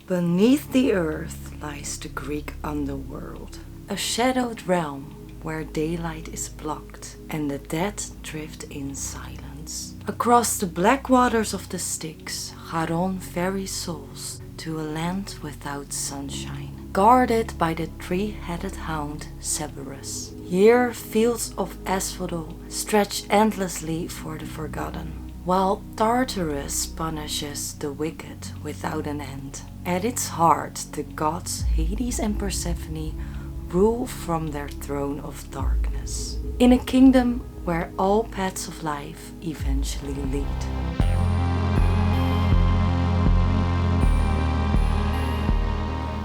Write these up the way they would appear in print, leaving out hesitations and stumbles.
Beneath the earth lies the Greek Underworld, a shadowed realm where daylight is blocked and the dead drift in silence. Across the black waters of the Styx, Charon ferries souls to a land without sunshine, guarded by the three-headed hound Cerberus. Here, fields of asphodel stretch endlessly for the forgotten, while Tartarus punishes the wicked without an end. At its heart, the gods Hades and Persephone rule from their throne of darkness, in a kingdom where all paths of life eventually lead.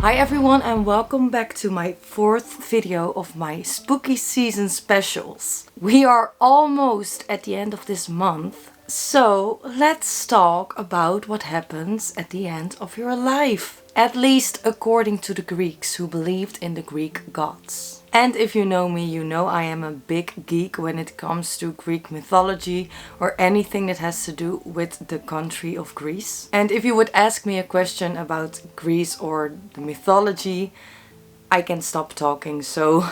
Hi everyone, and welcome back to my fourth video of my spooky season specials. We are almost at the end of this month, so let's talk about what happens at the end of your life. At least according to the Greeks who believed in the Greek gods. And if you know me, you know I am a big geek when it comes to Greek mythology or anything that has to do with the country of Greece. And if you would ask me a question about Greece or the mythology, I can stop talking, so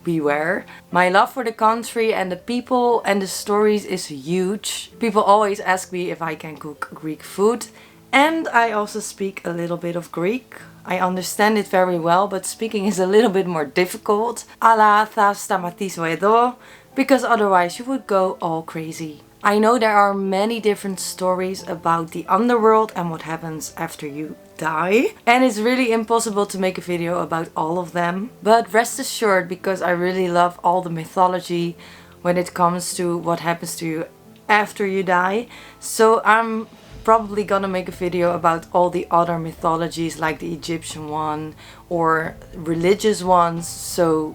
beware. My love for the country and the people and the stories is huge. People always ask me if I can cook Greek food. And I also speak a little bit of Greek. I understand it very well, but speaking is a little bit more difficult. Αλλά θα σταματήσω εδώ, because otherwise you would go all crazy. I know there are many different stories about the underworld and what happens after you die. And it's really impossible to make a video about all of them. But rest assured, because I really love all the mythology when it comes to what happens to you after you die. So I'm probably gonna make a video about all the other mythologies, like the Egyptian one or religious ones, so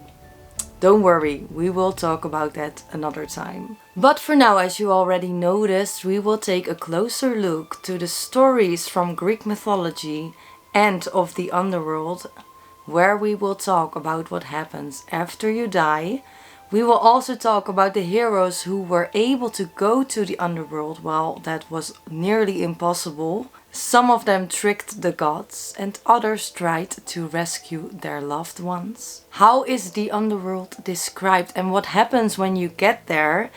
don't worry, we will talk about that another time. But for now, as you already noticed, we will take a closer look to the stories from Greek mythology and of the underworld, where we will talk about what happens after you die. We will also talk about the heroes who were able to go to the underworld while that was nearly impossible. Some of them tricked the gods and others tried to rescue their loved ones. How is the underworld described and what happens when you get there?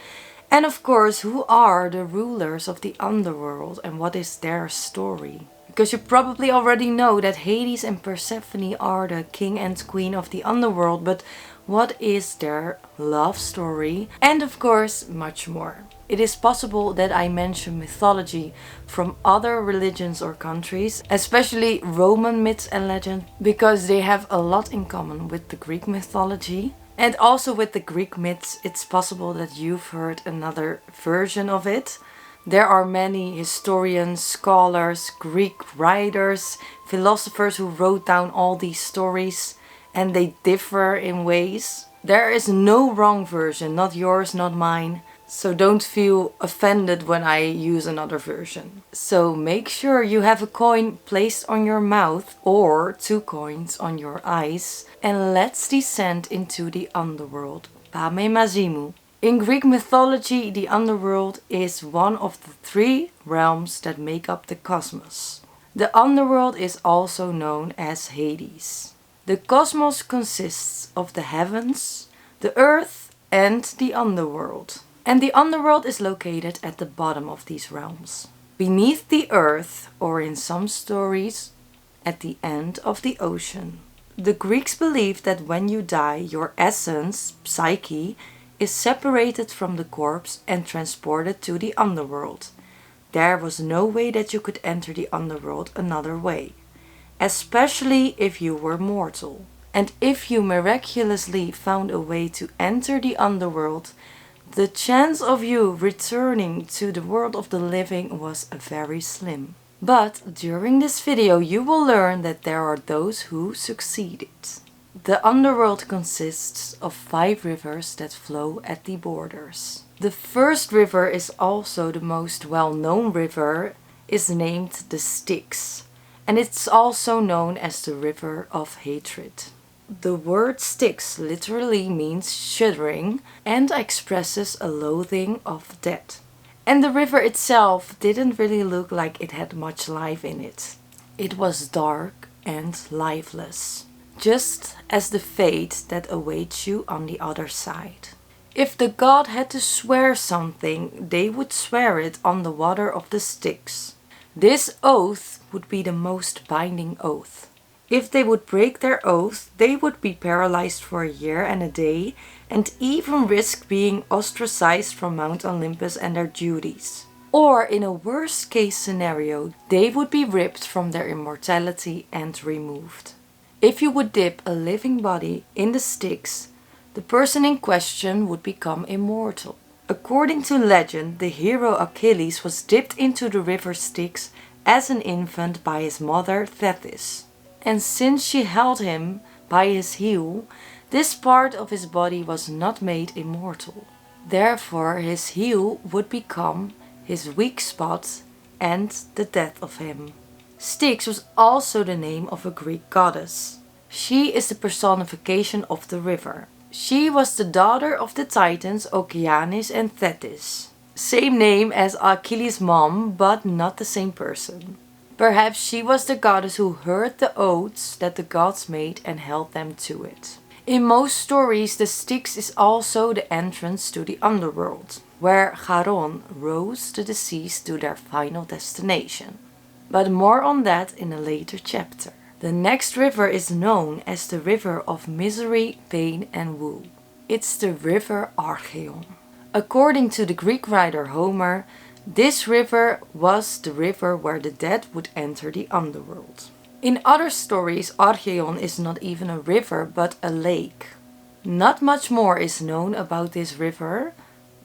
And of course, who are the rulers of the underworld and what is their story? Because you probably already know that Hades and Persephone are the king and queen of the underworld, but what is their love story? And of course, much more. It is possible that I mention mythology from other religions or countries, especially Roman myths and legends, because they have a lot in common with the Greek mythology. And also with the Greek myths, it's possible that you've heard another version of it. There are many historians, scholars, Greek writers, philosophers who wrote down all these stories, and they differ in ways. There is no wrong version, not yours, not mine. So don't feel offended when I use another version. So make sure you have a coin placed on your mouth or 2 coins on your eyes, and let's descend into the underworld. Πάμε μαζί μου. In Greek mythology, the underworld is one of the 3 realms that make up the cosmos. The underworld is also known as Hades. The cosmos consists of the heavens, the earth, and the underworld. And the underworld is located at the bottom of these realms. Beneath the earth, or in some stories, at the end of the ocean. The Greeks believed that when you die, your essence, psyche, is separated from the corpse and transported to the underworld. There was no way that you could enter the underworld another way, especially if you were mortal. And if you miraculously found a way to enter the underworld, the chance of you returning to the world of the living was very slim. But during this video you will learn that there are those who succeeded. The underworld consists of 5 rivers that flow at the borders. The first river is also the most well-known river, is named the Styx, and it's also known as the river of hatred. The word Styx literally means shuddering and expresses a loathing of death. And the river itself didn't really look like it had much life in it. It was dark and lifeless, just as the fate that awaits you on the other side. If the god had to swear something, they would swear it on the water of the Styx. This oath would be the most binding oath. If they would break their oath, they would be paralyzed for a year and a day, and even risk being ostracized from Mount Olympus and their duties. Or, in a worst case scenario, they would be ripped from their immortality and removed. If you would dip a living body in the Styx, the person in question would become immortal. According to legend, the hero Achilles was dipped into the river Styx as an infant by his mother Thetis. And since she held him by his heel, this part of his body was not made immortal. Therefore his heel would become his weak spot and the death of him. Styx was also the name of a Greek goddess. She is the personification of the river. She was the daughter of the Titans Okeanis and Thetis. Same name as Achilles' mom, but not the same person. Perhaps she was the goddess who heard the oaths that the gods made and held them to it. In most stories, the Styx is also the entrance to the underworld, where Charon rose the deceased to their final destination. But more on that in a later chapter. The next river is known as the river of misery, pain and woe. It's the river Archeon. According to the Greek writer Homer, this river was the river where the dead would enter the underworld. In other stories, Archeon is not even a river but a lake. Not much more is known about this river,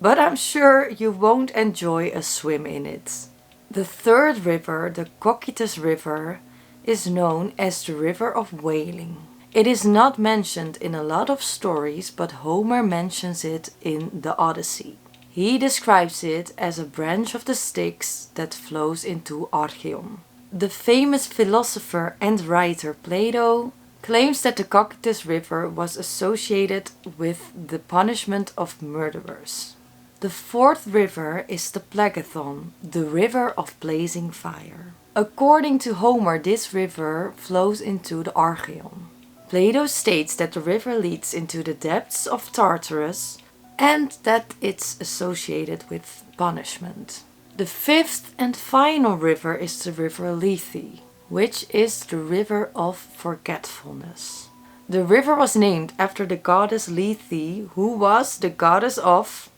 but I'm sure you won't enjoy a swim in it. The third river, the Cocytus River, is known as the River of Wailing. It is not mentioned in a lot of stories, but Homer mentions it in the Odyssey. He describes it as a branch of the Styx that flows into Archeon. The famous philosopher and writer Plato claims that the Cocytus River was associated with the punishment of murderers. The fourth river is the Plagathon, the river of blazing fire. According to Homer, this river flows into the Archeon. Plato states that the river leads into the depths of Tartarus and that it's associated with punishment. The fifth and final river is the river Lethe, which is the river of forgetfulness. The river was named after the goddess Lethe, who was the goddess of,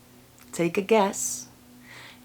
take a guess.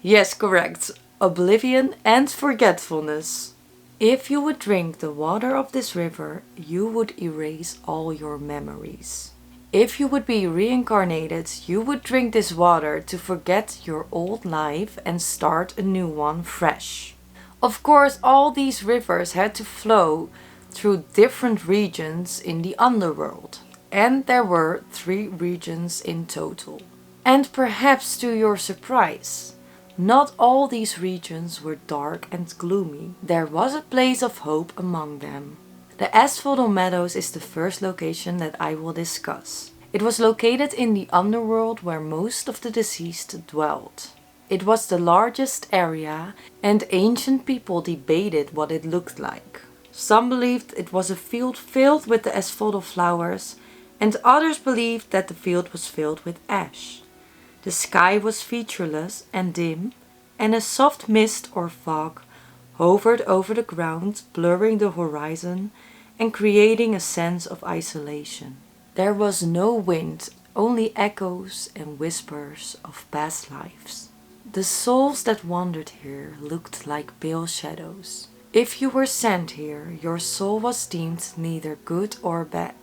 Yes, correct, oblivion and forgetfulness. If you would drink the water of this river, you would erase all your memories. If you would be reincarnated, you would drink this water to forget your old life and start a new one fresh. Of course, all these rivers had to flow through different regions in the underworld, and there were 3 regions in total. And perhaps to your surprise, not all these regions were dark and gloomy. There was a place of hope among them. The Asphodel Meadows is the first location that I will discuss. It was located in the underworld where most of the deceased dwelt. It was the largest area, and ancient people debated what it looked like. Some believed it was a field filled with the asphodel flowers, and others believed that the field was filled with ash. The sky was featureless and dim, and a soft mist or fog hovered over the ground, blurring the horizon and creating a sense of isolation. There was no wind, only echoes and whispers of past lives. The souls that wandered here looked like pale shadows. If you were sent here, your soul was deemed neither good or bad.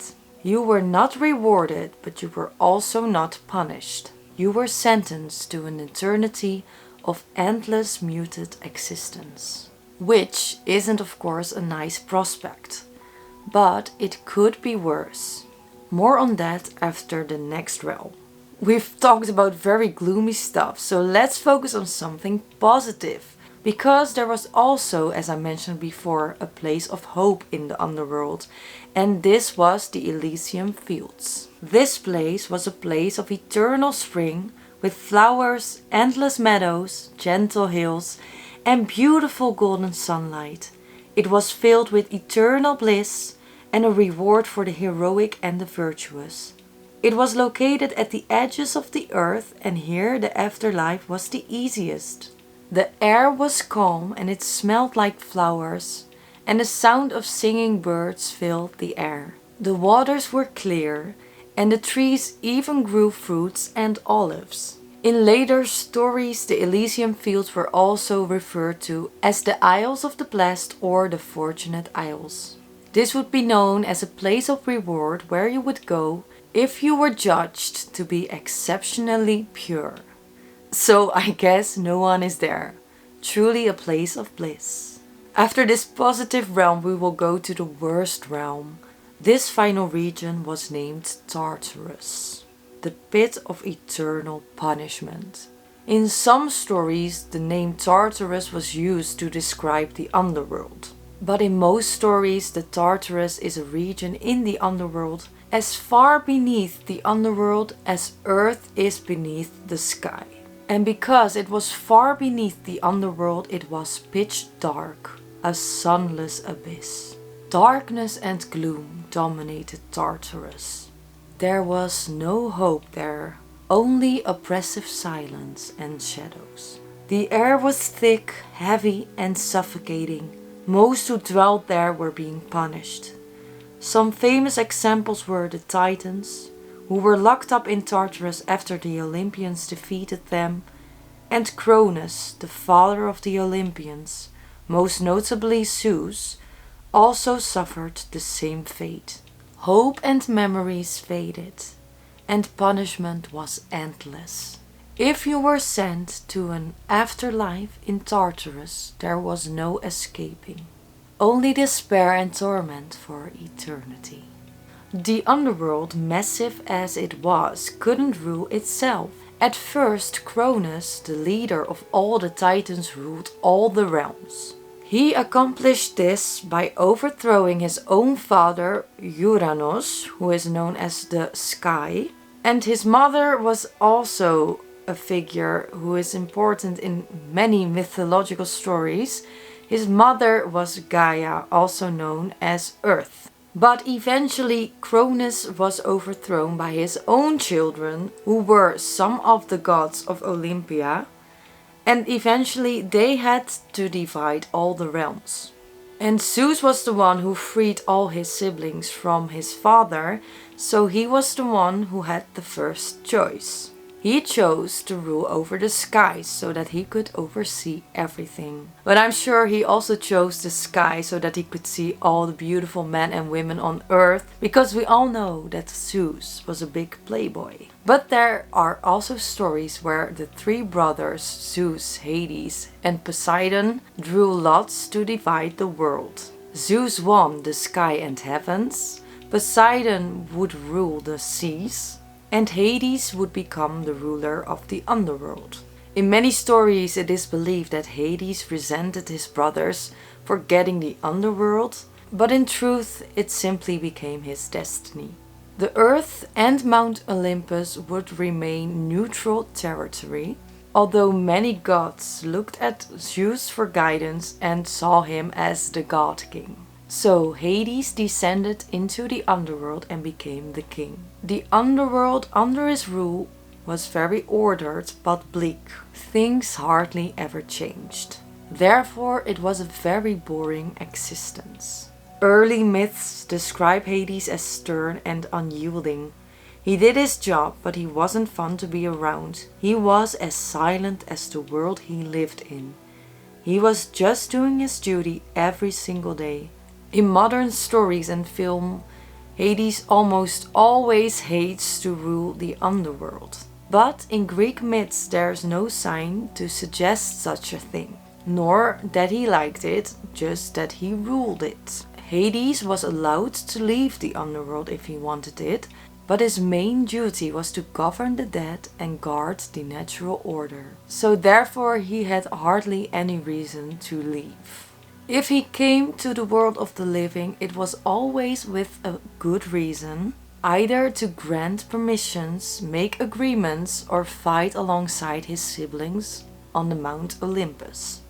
You were not rewarded, but you were also not punished. You were sentenced to an eternity of endless muted existence. Which isn't of course a nice prospect, but it could be worse. More on that after the next realm. We've talked about very gloomy stuff, so let's focus on something positive. Because there was also, as I mentioned before, a place of hope in the underworld, and this was the Elysium Fields. This place was a place of eternal spring, with flowers, endless meadows, gentle hills, and beautiful golden sunlight. It was filled with eternal bliss and a reward for the heroic and the virtuous. It was located at the edges of the earth, and here the afterlife was the easiest. The air was calm and it smelled like flowers, and the sound of singing birds filled the air. The waters were clear, and the trees even grew fruits and olives. In later stories, the Elysium Fields were also referred to as the Isles of the Blessed or the Fortunate Isles. This would be known as a place of reward where you would go if you were judged to be exceptionally pure. So I guess no one is there. Truly a place of bliss. After this positive realm, we will go to the worst realm. This final region was named Tartarus, the pit of eternal punishment. In some stories, the name Tartarus was used to describe the underworld. But in most stories, the Tartarus is a region in the underworld as far beneath the underworld as earth is beneath the sky. And because it was far beneath the underworld, it was pitch dark, a sunless abyss. Darkness and gloom dominated Tartarus. There was no hope there, only oppressive silence and shadows. The air was thick, heavy and suffocating. Most who dwelt there were being punished. Some famous examples were the Titans, who were locked up in Tartarus after the Olympians defeated them, and Cronus, the father of the Olympians, most notably Zeus, also suffered the same fate. Hope and memories faded, and punishment was endless. If you were sent to an afterlife in Tartarus, there was no escaping. Only despair and torment for eternity. The underworld, massive as it was, couldn't rule itself. At first, Cronus, the leader of all the Titans, ruled all the realms. He accomplished this by overthrowing his own father, Uranus, who is known as the Sky, and his mother was also a figure who is important in many mythological stories. His mother was Gaia, also known as Earth. But eventually Cronus was overthrown by his own children, who were some of the gods of Olympia, and eventually they had to divide all the realms. And Zeus was the one who freed all his siblings from his father, so he was the one who had the first choice. He chose to rule over the skies so that he could oversee everything. But I'm sure he also chose the sky so that he could see all the beautiful men and women on earth, because we all know that Zeus was a big playboy. But there are also stories where the three brothers, Zeus, Hades and Poseidon, drew lots to divide the world. Zeus won the sky and heavens, Poseidon would rule the seas, and Hades would become the ruler of the underworld. In many stories it is believed that Hades resented his brothers for getting the underworld, but in truth it simply became his destiny. The earth and Mount Olympus would remain neutral territory, although many gods looked at Zeus for guidance and saw him as the god king. So Hades descended into the underworld and became the king. The underworld under his rule was very ordered but bleak. Things hardly ever changed. Therefore it was a very boring existence. Early myths describe Hades as stern and unyielding. He did his job, but he wasn't fun to be around. He was as silent as the world he lived in. He was just doing his duty every single day. In modern stories and film, Hades almost always hates to rule the underworld. But in Greek myths there's no sign to suggest such a thing. Nor that he liked it, just that he ruled it. Hades was allowed to leave the underworld if he wanted it, but his main duty was to govern the dead and guard the natural order. So therefore he had hardly any reason to leave. If he came to the world of the living, it was always with a good reason, either to grant permissions, make agreements, or fight alongside his siblings on the Mount Olympus.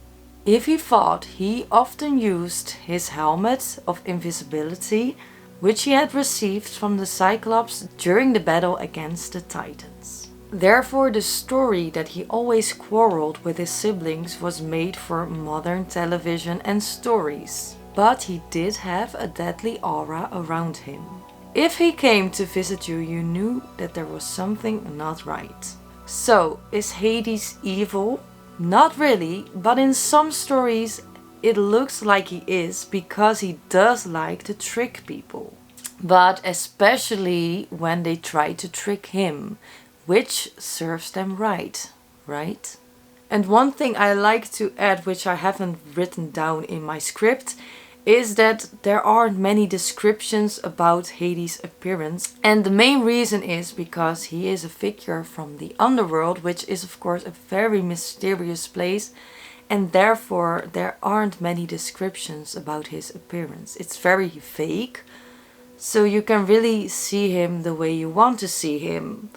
If he fought, he often used his helmet of invisibility, which he had received from the Cyclops during the battle against the Titans. Therefore, the story that he always quarreled with his siblings was made for modern television and stories. But he did have a deadly aura around him. If he came to visit you, you knew that there was something not right. So, is Hades evil? Not really, but in some stories it looks like he is, because he does like to trick people. But especially when they try to trick him, which serves them right? And one thing I like to add, which I haven't written down in my script, is that there aren't many descriptions about Hades' appearance. And the main reason is because he is a figure from the underworld, which is of course a very mysterious place. And therefore there aren't many descriptions about his appearance. It's very vague. So you can really see him the way you want to see him.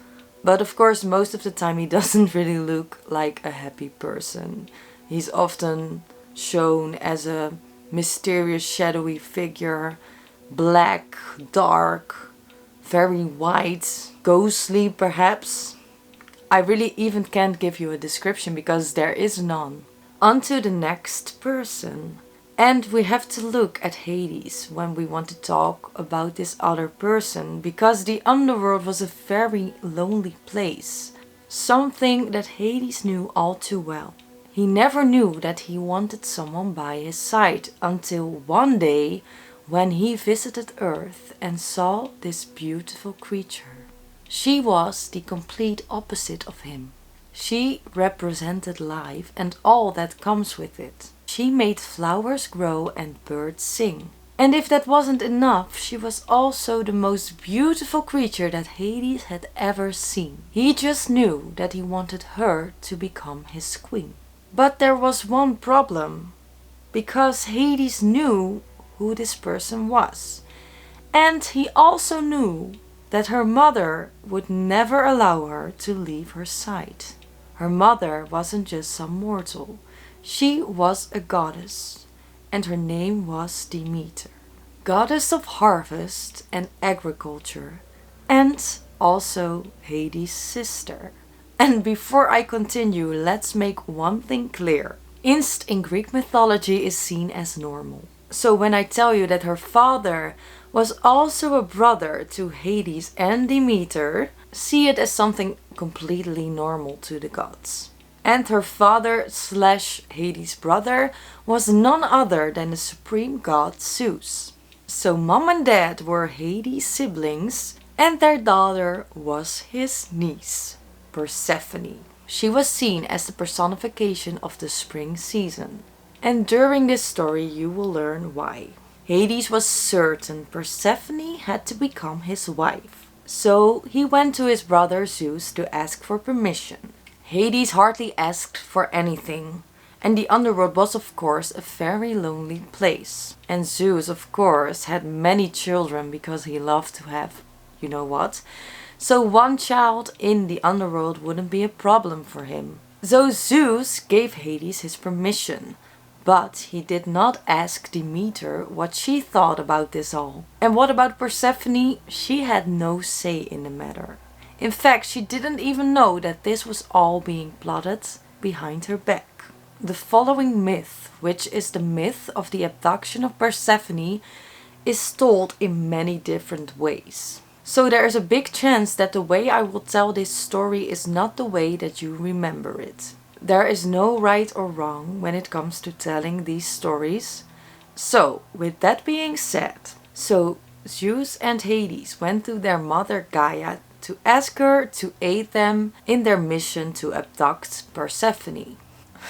But of course most of the time he doesn't really look like a happy person. He's often shown as a mysterious shadowy figure, black, dark, very white, ghostly perhaps. I really even can't give you a description because there is none. On to the next person. And we have to look at Hades when we want to talk about this other person, because the underworld was a very lonely place. Something that Hades knew all too well. He never knew that he wanted someone by his side until one day when he visited Earth and saw this beautiful creature. She was the complete opposite of him. She represented life and all that comes with it. She made flowers grow and birds sing. And if that wasn't enough, she was also the most beautiful creature that Hades had ever seen. He just knew that he wanted her to become his queen. But there was one problem, because Hades knew who this person was. And he also knew that her mother would never allow her to leave her side. Her mother wasn't just some mortal. She was a goddess, and her name was Demeter. Goddess of harvest and agriculture, and also Hades' sister. And before I continue, let's make one thing clear. Inst in Greek mythology is seen as normal. So when I tell you that her father was also a brother to Hades and Demeter, see it as something completely normal to the gods. And her father / Hades' brother was none other than the supreme god Zeus. So mom and dad were Hades' siblings, and their daughter was his niece, Persephone. She was seen as the personification of the spring season. And during this story you will learn why. Hades was certain Persephone had to become his wife. So he went to his brother Zeus to ask for permission. Hades hardly asked for anything. And the underworld was of course a very lonely place. And Zeus of course had many children because he loved to have, you know what. So one child in the underworld wouldn't be a problem for him. So Zeus gave Hades his permission. But he did not ask Demeter what she thought about this all. And what about Persephone? She had no say in the matter. In fact, she didn't even know that this was all being plotted behind her back. The following myth, which is the myth of the abduction of Persephone, is told in many different ways. So there is a big chance that the way I will tell this story is not the way that you remember it. There is no right or wrong when it comes to telling these stories. So, with that being said, Zeus and Hades went to their mother Gaia to ask her to aid them in their mission to abduct Persephone.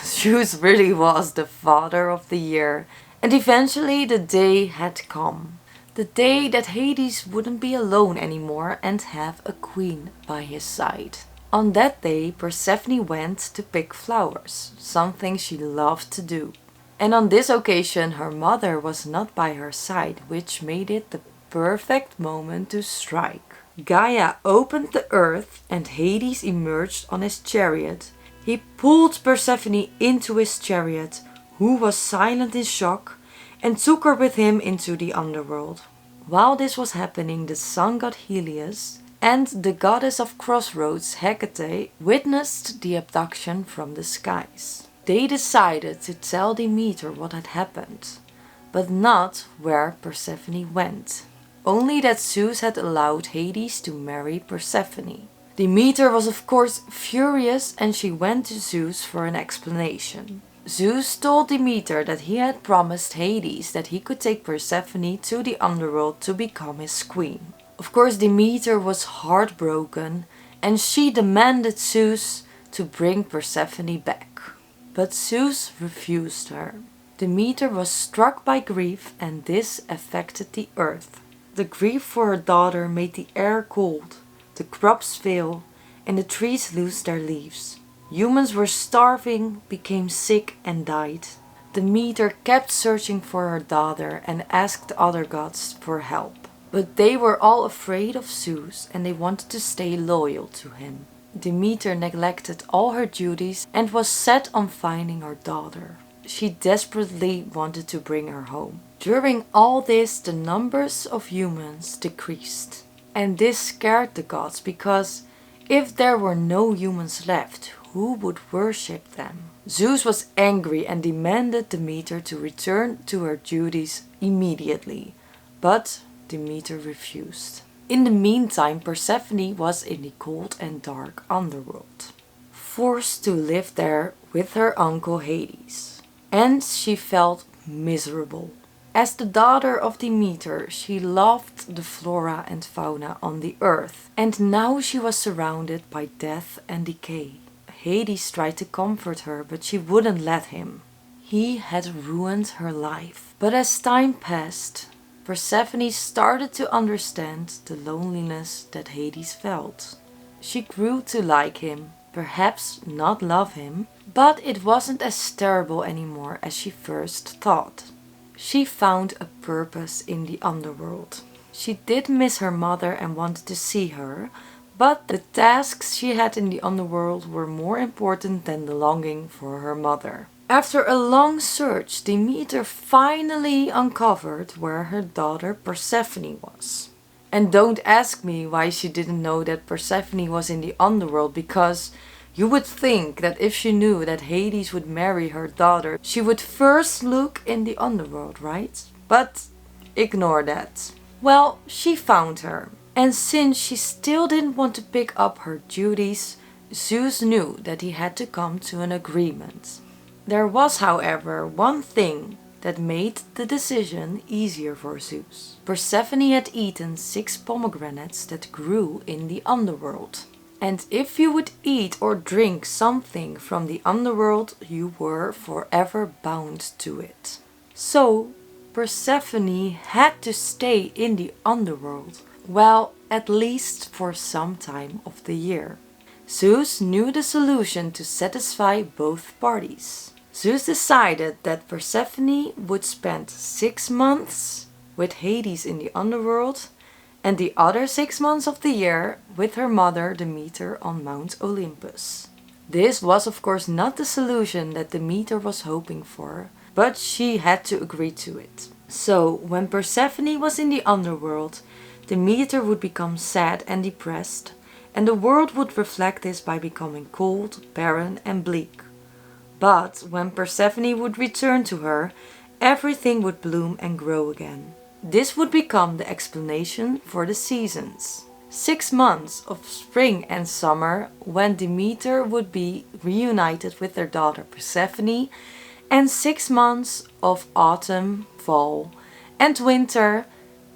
Zeus really was the father of the year, and eventually the day had come. The day that Hades wouldn't be alone anymore and have a queen by his side. On that day, Persephone went to pick flowers, something she loved to do. And on this occasion, her mother was not by her side, which made it the perfect moment to strike. Gaia opened the earth and Hades emerged on his chariot. He pulled Persephone into his chariot, who was silent in shock, and took her with him into the underworld. While this was happening, the sun god Helios and the goddess of crossroads Hecate witnessed the abduction from the skies. They decided to tell Demeter what had happened, but not where Persephone went. Only that Zeus had allowed Hades to marry Persephone. Demeter was of course furious, and she went to Zeus for an explanation. Zeus told Demeter that he had promised Hades that he could take Persephone to the underworld to become his queen. Of course, Demeter was heartbroken, and she demanded Zeus to bring Persephone back. But Zeus refused her. Demeter was struck by grief, and this affected the earth. The grief for her daughter made the air cold, the crops fail, and the trees lose their leaves. Humans were starving, became sick, and died. Demeter kept searching for her daughter and asked other gods for help. But they were all afraid of Zeus, and they wanted to stay loyal to him. Demeter neglected all her duties and was set on finding her daughter. She desperately wanted to bring her home. During all this, the numbers of humans decreased. And this scared the gods, because if there were no humans left, who would worship them? Zeus was angry and demanded Demeter to return to her duties immediately. But Demeter refused. In the meantime, Persephone was in the cold and dark underworld, forced to live there with her uncle Hades. And she felt miserable. As the daughter of Demeter, she loved the flora and fauna on the earth, and now she was surrounded by death and decay. Hades tried to comfort her, but she wouldn't let him. He had ruined her life. But as time passed, Persephone started to understand the loneliness that Hades felt. She grew to like him, perhaps not love him, but it wasn't as terrible anymore as she first thought. She found a purpose in the underworld. She did miss her mother and wanted to see her, but the tasks she had in the underworld were more important than the longing for her mother. After a long search, Demeter finally uncovered where her daughter Persephone was. And don't ask me why she didn't know that Persephone was in the underworld, because you would think that if she knew that Hades would marry her daughter, she would first look in the underworld, right? But ignore that. Well, she found her. And since she still didn't want to pick up her duties, Zeus knew that he had to come to an agreement. There was, however, one thing that made the decision easier for Zeus. Persephone had eaten 6 pomegranates that grew in the underworld. And if you would eat or drink something from the underworld, you were forever bound to it. So, Persephone had to stay in the underworld, well, at least for some time of the year. Zeus knew the solution to satisfy both parties. Zeus decided that Persephone would spend 6 months with Hades in the underworld and the other 6 months of the year with her mother Demeter on Mount Olympus. This was of course not the solution that Demeter was hoping for, but she had to agree to it. So when Persephone was in the underworld, Demeter would become sad and depressed, and the world would reflect this by becoming cold, barren and bleak. But when Persephone would return to her, everything would bloom and grow again. This would become the explanation for the seasons. 6 months of spring and summer, when Demeter would be reunited with their daughter Persephone, and 6 months of autumn, fall, and winter,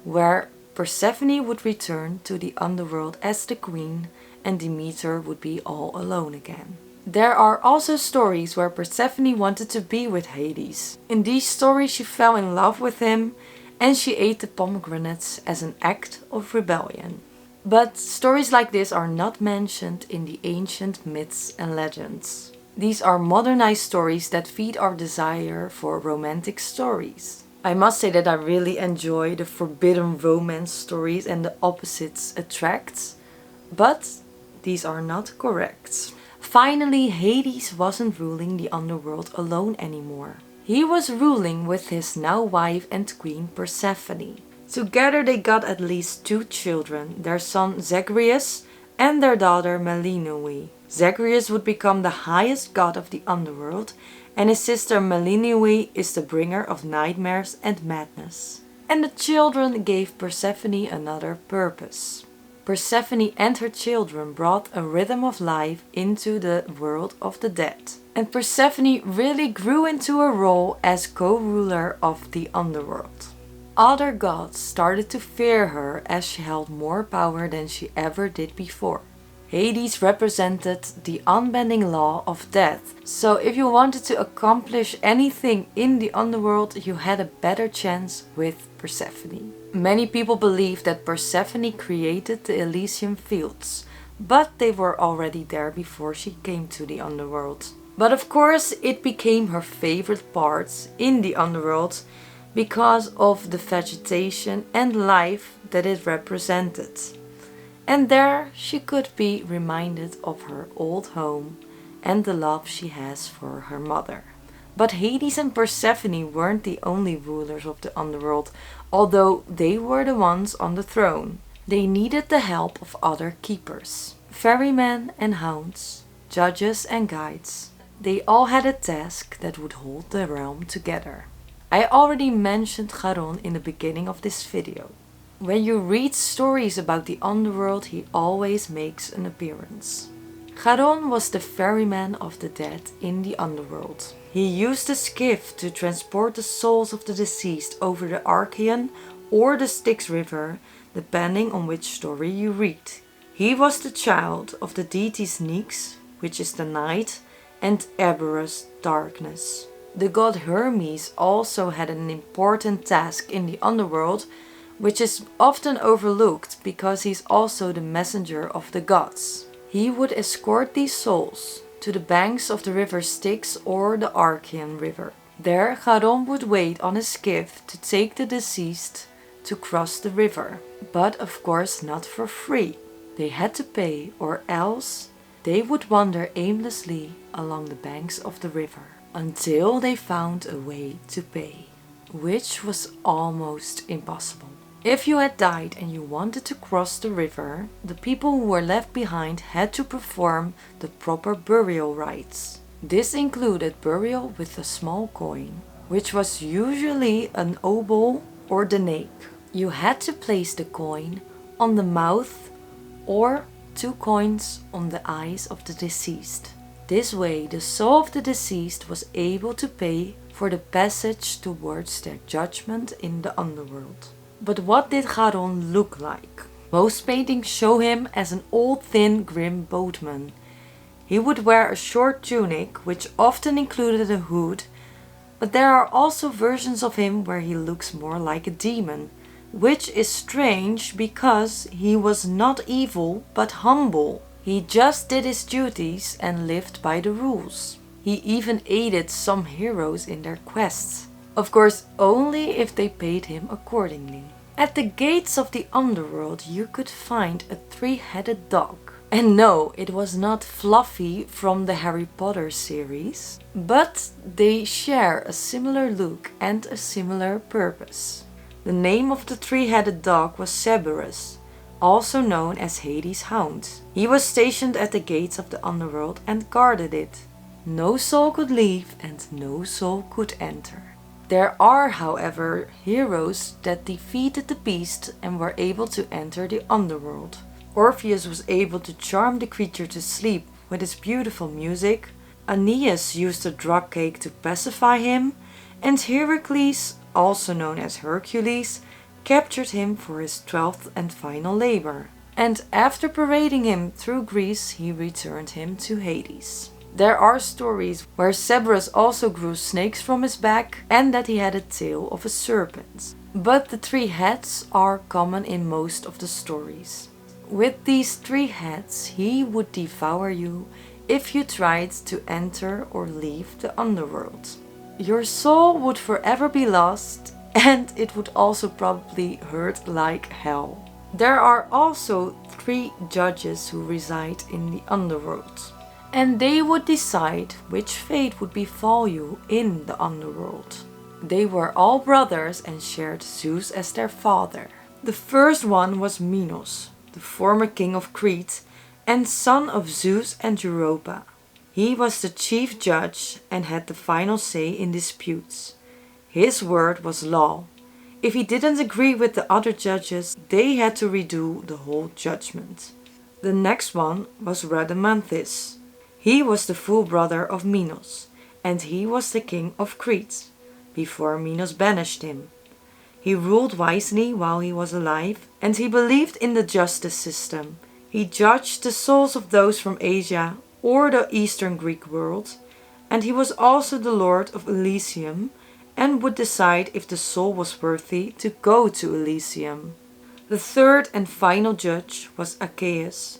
where Persephone would return to the underworld as the queen, and Demeter would be all alone again. There are also stories where Persephone wanted to be with Hades. In these stories she fell in love with him, and she ate the pomegranates as an act of rebellion. But stories like this are not mentioned in the ancient myths and legends. These are modernized stories that feed our desire for romantic stories. I must say that I really enjoy the forbidden romance stories and the opposites attract, but these are not correct. Finally, Hades wasn't ruling the underworld alone anymore. He was ruling with his now wife and queen Persephone. Together they got at least 2 children, their son Zagreus and their daughter Melinoe. Zagreus would become the highest god of the underworld, and his sister Melinoe is the bringer of nightmares and madness. And the children gave Persephone another purpose. Persephone and her children brought a rhythm of life into the world of the dead. And Persephone really grew into a role as co-ruler of the underworld. Other gods started to fear her as she held more power than she ever did before. Hades represented the unbending law of death, so if you wanted to accomplish anything in the underworld, you had a better chance with Persephone. Many people believe that Persephone created the Elysium Fields, but they were already there before she came to the underworld. But of course it became her favorite part in the underworld because of the vegetation and life that it represented. And there she could be reminded of her old home and the love she has for her mother. But Hades and Persephone weren't the only rulers of the underworld, although they were the ones on the throne. They needed the help of other keepers, ferrymen and hounds, judges and guides. They all had a task that would hold the realm together. I already mentioned Charon in the beginning of this video. When you read stories about the underworld, he always makes an appearance. Charon was the ferryman of the dead in the underworld. He used a skiff to transport the souls of the deceased over the Ixion or the Styx River, depending on which story you read. He was the child of the deities Nyx, which is the night, and Cerberus, darkness. The god Hermes also had an important task in the underworld, which is often overlooked because he's also the messenger of the gods. He would escort these souls to the banks of the river Styx or the Ixion River. There Charon would wait on a skiff to take the deceased to cross the river, but of course not for free. They had to pay, or else they would wander aimlessly along the banks of the river until they found a way to pay, which was almost impossible. If you had died and you wanted to cross the river, the people who were left behind had to perform the proper burial rites. This included burial with a small coin, which was usually an obol or denake. You had to place the coin on the mouth or 2 coins on the eyes of the deceased. This way, the soul of the deceased was able to pay for the passage towards their judgment in the underworld. But what did Charon look like? Most paintings show him as an old, thin, grim boatman. He would wear a short tunic, which often included a hood, but there are also versions of him where he looks more like a demon, which is strange because he was not evil but humble. He just did his duties and lived by the rules. He even aided some heroes in their quests. Of course, only if they paid him accordingly. At the gates of the underworld you could find a 3-headed dog. And no, it was not Fluffy from the Harry Potter series, but they share a similar look and a similar purpose. The name of the 3-headed dog was Cerberus, also known as Hades' Hound. He was stationed at the gates of the underworld and guarded it. No soul could leave and no soul could enter. There are, however, heroes that defeated the beast and were able to enter the underworld. Orpheus was able to charm the creature to sleep with his beautiful music. Aeneas used a drug cake to pacify him, and Herakles, also known as Hercules, captured him for his 12th and final labor. And after parading him through Greece, he returned him to Hades. There are stories where Cerberus also grew snakes from his back and that he had a tail of a serpent. But the 3 heads are common in most of the stories. With these 3 heads, he would devour you if you tried to enter or leave the underworld. Your soul would forever be lost, and it would also probably hurt like hell. There are also 3 judges who reside in the underworld. and they would decide which fate would befall you in the underworld. They were all brothers and shared Zeus as their father. The first one was Minos, the former king of Crete and son of Zeus and Europa. He was the chief judge and had the final say in disputes. His word was law. If he didn't agree with the other judges, they had to redo the whole judgment. The next one was Rhadamanthys. He was the full brother of Minos, and he was the king of Crete, before Minos banished him. He ruled wisely while he was alive, and he believed in the justice system. He judged the souls of those from Asia or the Eastern Greek world, and he was also the lord of Elysium, and would decide if the soul was worthy to go to Elysium. The third and final judge was Aeacus.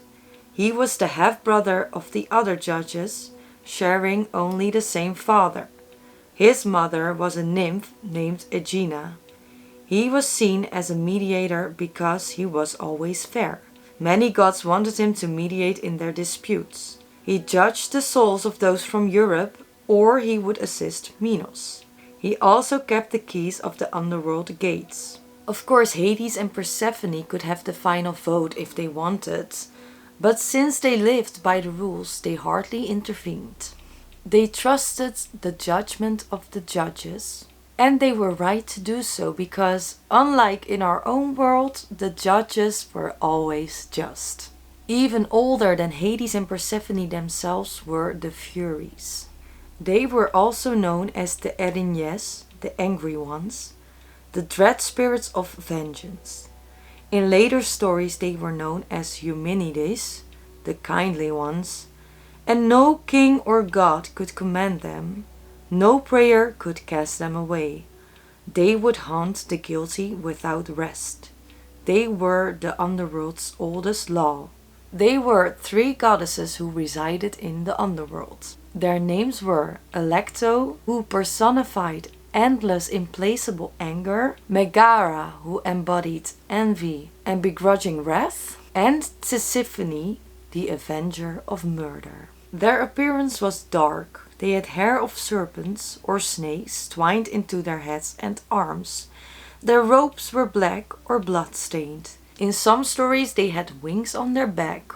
He was the half-brother of the other judges, sharing only the same father. His mother was a nymph named Aegina. He was seen as a mediator because he was always fair. Many gods wanted him to mediate in their disputes. He judged the souls of those from Europe, or he would assist Minos. He also kept the keys of the underworld gates. Of course, Hades and Persephone could have the final vote if they wanted, but since they lived by the rules, they hardly intervened. They trusted the judgment of the judges, and they were right to do so because, unlike in our own world, the judges were always just. Even older than Hades and Persephone themselves were the Furies. They were also known as the Erinyes, the angry ones, the dread spirits of vengeance. In later stories they were known as Eumenides, the kindly ones, and no king or god could command them, no prayer could cast them away. They would haunt the guilty without rest. They were the underworld's oldest law. They were three goddesses who resided in the underworld. Their names were Alecto, who personified endless implacable anger, Megara, who embodied envy and begrudging wrath, and Sisyphone, the avenger of murder. Their appearance was dark. They had hair of serpents or snakes twined into their heads and arms. Their robes were black or blood-stained. In some stories they had wings on their back,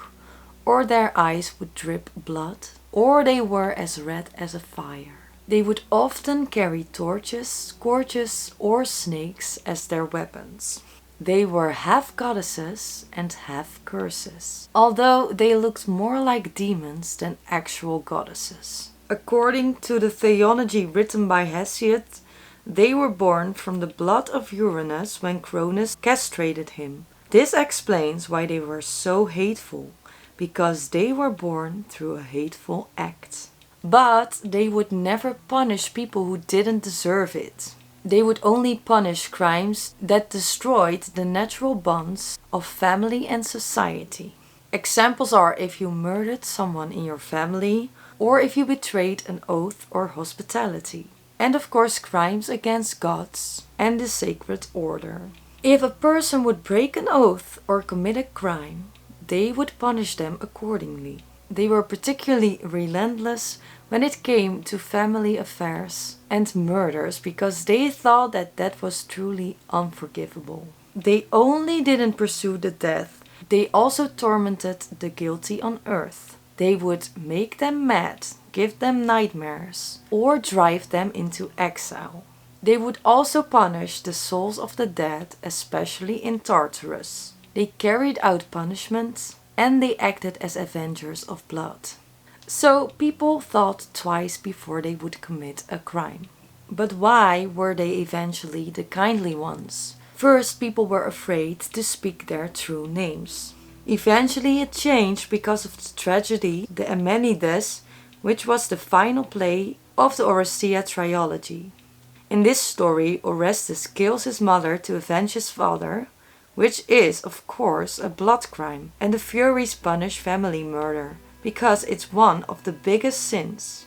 or their eyes would drip blood, or they were as red as a fire. They would often carry torches, scourges, or snakes as their weapons. They were half goddesses and half curses, although they looked more like demons than actual goddesses. According to the theology written by Hesiod, they were born from the blood of Uranus when Cronus castrated him. This explains why they were so hateful, because they were born through a hateful act. But they would never punish people who didn't deserve it. They would only punish crimes that destroyed the natural bonds of family and society. Examples are if you murdered someone in your family, or if you betrayed an oath or hospitality. And of course crimes against gods and the sacred order. If a person would break an oath or commit a crime, they would punish them accordingly. They were particularly relentless when it came to family affairs and murders because they thought that that was truly unforgivable. They only didn't pursue the dead, they also tormented the guilty on earth. They would make them mad, give them nightmares, or drive them into exile. They would also punish the souls of the dead, especially in Tartarus. They carried out punishments, and they acted as avengers of blood. So people thought twice before they would commit a crime. But why were they eventually the kindly ones? First, people were afraid to speak their true names. Eventually it changed because of the tragedy, the Eumenides, which was the final play of the Oresteia trilogy. In this story, Orestes kills his mother to avenge his father, which is, of course, a blood crime, and the Furies punish family murder, because it's one of the biggest sins.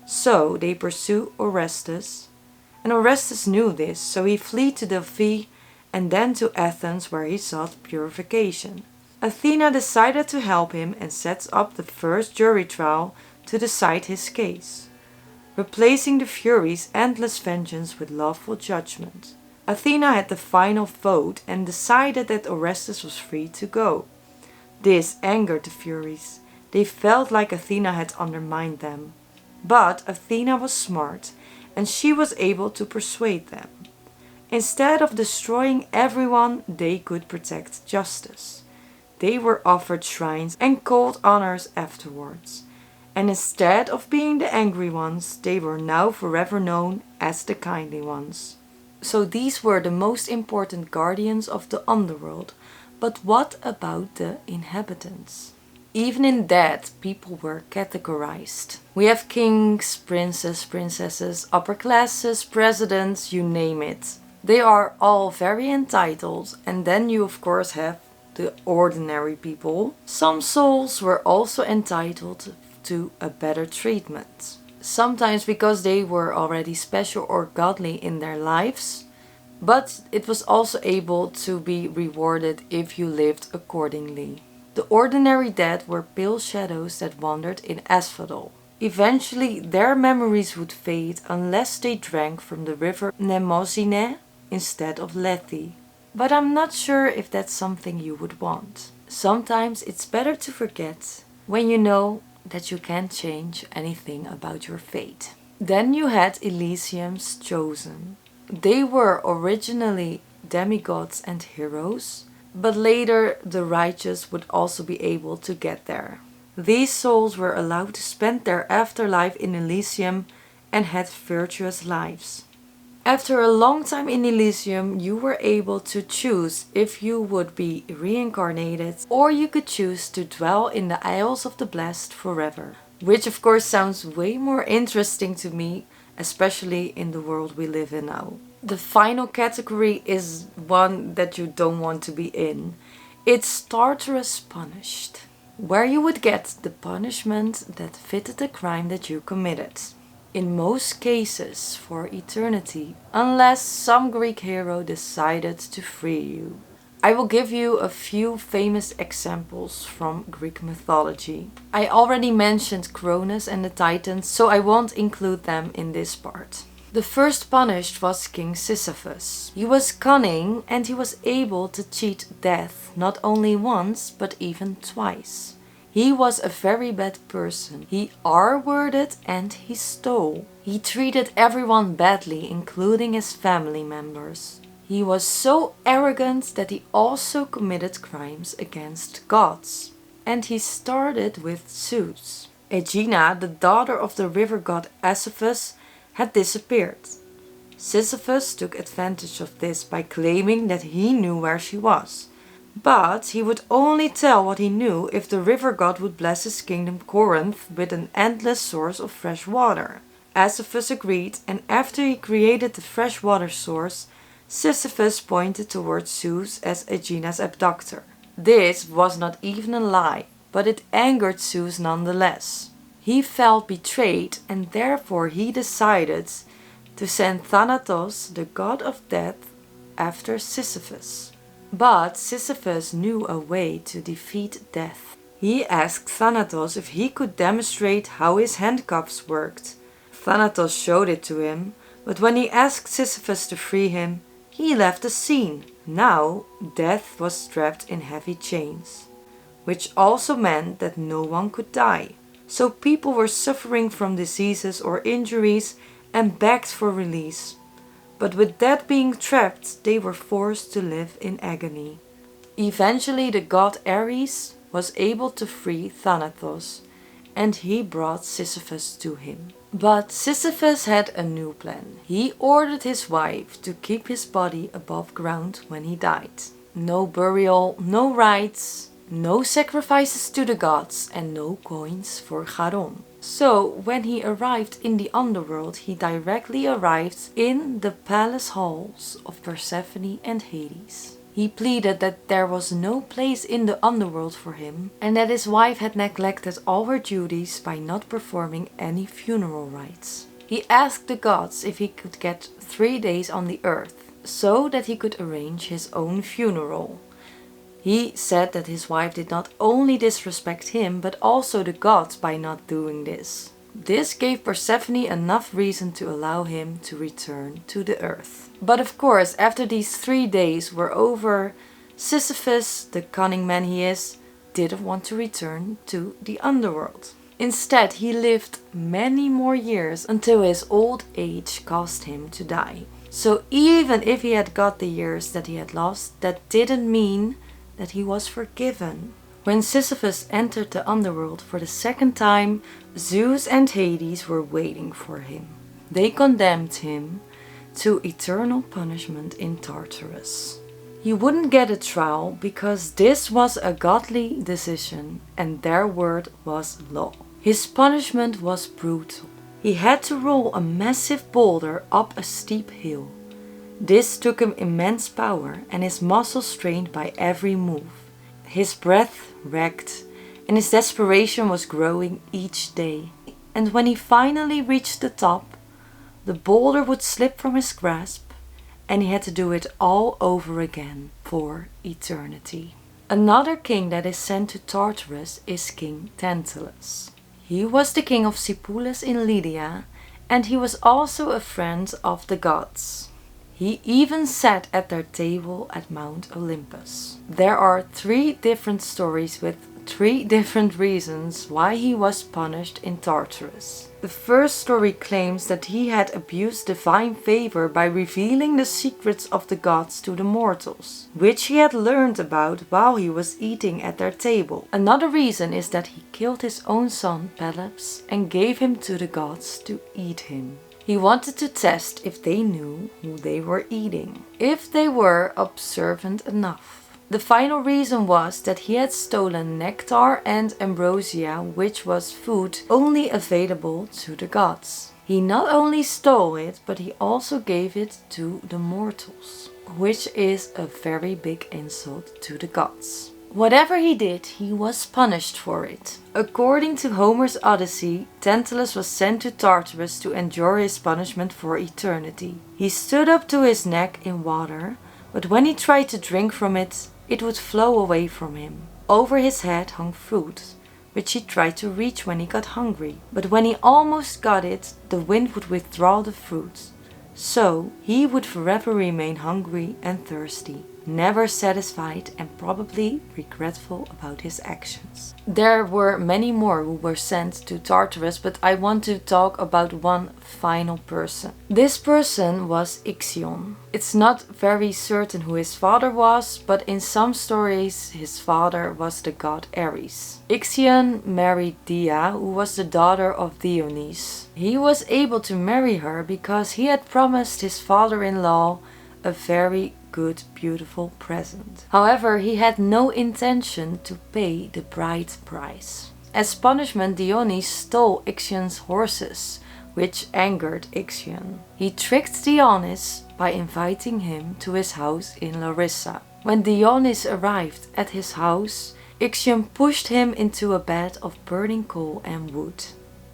So they pursue Orestes, and Orestes knew this, so he fled to Delphi and then to Athens where he sought purification. Athena decided to help him and sets up the first jury trial to decide his case, replacing the Furies' endless vengeance with lawful judgment. Athena had the final vote and decided that Orestes was free to go. This angered the Furies. They felt like Athena had undermined them. But Athena was smart, and she was able to persuade them. Instead of destroying everyone, they could protect justice. They were offered shrines and cold honors afterwards. And instead of being the angry ones, they were now forever known as the kindly ones. So these were the most important guardians of the underworld. But what about the inhabitants? Even in that, people were categorized. We have kings, princes, princesses, upper classes, presidents, you name it. They are all very entitled, and then you of course have the ordinary people. Some souls were also entitled to a better treatment. Sometimes because they were already special or godly in their lives, but it was also able to be rewarded if you lived accordingly. The ordinary dead were pale shadows that wandered in Asphodel. Eventually their memories would fade unless they drank from the river Mnemosyne instead of Lethe. But I'm not sure if that's something you would want. Sometimes it's better to forget when you know that you can't change anything about your fate. Then you had Elysiums Chosen. They were originally demigods and heroes, but later the righteous would also be able to get there. These souls were allowed to spend their afterlife in Elysium and had virtuous lives. After a long time in Elysium, you were able to choose if you would be reincarnated, or you could choose to dwell in the Isles of the Blessed forever. Which of course sounds way more interesting to me, especially in the world we live in now. The final category is one that you don't want to be in. It's Tartarus Punished, where you would get the punishment that fitted the crime that you committed. In most cases for eternity, unless some Greek hero decided to free you. I will give you a few famous examples from Greek mythology. I already mentioned Cronus and the Titans, so I won't include them in this part. The first punished was King Sisyphus. He was cunning and he was able to cheat death not only once but even twice. He was a very bad person. He R-worded and he stole. He treated everyone badly, including his family members. He was so arrogant that he also committed crimes against gods. And he started with Zeus. Aegina, the daughter of the river god Sisyphus, had disappeared. Sisyphus took advantage of this by claiming that he knew where she was. But he would only tell what he knew if the river god would bless his kingdom Corinth with an endless source of fresh water. Sisyphus agreed, and after he created the freshwater source, Sisyphus pointed towards Zeus as Aegina's abductor. This was not even a lie, but it angered Zeus nonetheless. He felt betrayed, and therefore he decided to send Thanatos, the god of death, after Sisyphus. But Sisyphus knew a way to defeat death. He asked Thanatos if he could demonstrate how his handcuffs worked. Thanatos showed it to him, but when he asked Sisyphus to free him, he left the scene. Now death was trapped in heavy chains, which also meant that no one could die. So people were suffering from diseases or injuries and begged for release. But with death being trapped, they were forced to live in agony. Eventually the god Ares was able to free Thanatos, and he brought Sisyphus to him. But Sisyphus had a new plan. He ordered his wife to keep his body above ground when he died. No burial, no rites, no sacrifices to the gods, and no coins for Charon. So when he arrived in the underworld, he directly arrived in the palace halls of Persephone and Hades. He pleaded that there was no place in the underworld for him, and that his wife had neglected all her duties by not performing any funeral rites. He asked the gods if he could get 3 days on the earth, so that he could arrange his own funeral. He said that his wife did not only disrespect him, but also the gods by not doing this. This gave Persephone enough reason to allow him to return to the earth. But of course, after these 3 days were over, Sisyphus, the cunning man he is, didn't want to return to the underworld. Instead, he lived many more years until his old age caused him to die. So even if he had got the years that he had lost, that didn't mean that he was forgiven. When Sisyphus entered the underworld for the second time, Zeus and Hades were waiting for him. They condemned him to eternal punishment in Tartarus. He wouldn't get a trial because this was a godly decision and their word was law. His punishment was brutal. He had to roll a massive boulder up a steep hill. This took him immense power and his muscles strained by every move. His breath wrecked and his desperation was growing each day. And when he finally reached the top, the boulder would slip from his grasp and he had to do it all over again for eternity. Another king that is sent to Tartarus is King Tantalus. He was the king of Sipulis in Lydia and he was also a friend of the gods. He even sat at their table at Mount Olympus. There are 3 different stories with 3 different reasons why he was punished in Tartarus. The first story claims that he had abused divine favor by revealing the secrets of the gods to the mortals, which he had learned about while he was eating at their table. Another reason is that he killed his own son Pelops and gave him to the gods to eat him. He wanted to test if they knew who they were eating, if they were observant enough. The final reason was that he had stolen nectar and ambrosia, which was food only available to the gods. He not only stole it, but he also gave it to the mortals, which is a very big insult to the gods. Whatever he did, he was punished for it. According to Homer's Odyssey, Tantalus was sent to Tartarus to endure his punishment for eternity. He stood up to his neck in water, but when he tried to drink from it, it would flow away from him. Over his head hung fruit, which he tried to reach when he got hungry. But when he almost got it, the wind would withdraw the fruit. So he would forever remain hungry and thirsty, never satisfied and probably regretful about his actions. There were many more who were sent to Tartarus, but I want to talk about one final person. This person was Ixion. It's not very certain who his father was, but in some stories his father was the god Ares. Ixion married Dia, who was the daughter of Dionys. He was able to marry her because he had promised his father-in-law a very good, beautiful present. However, he had no intention to pay the bride price. As punishment, Dionys stole Ixion's horses, which angered Ixion. He tricked Dionys by inviting him to his house in Larissa. When Dionys arrived at his house, Ixion pushed him into a bed of burning coal and wood.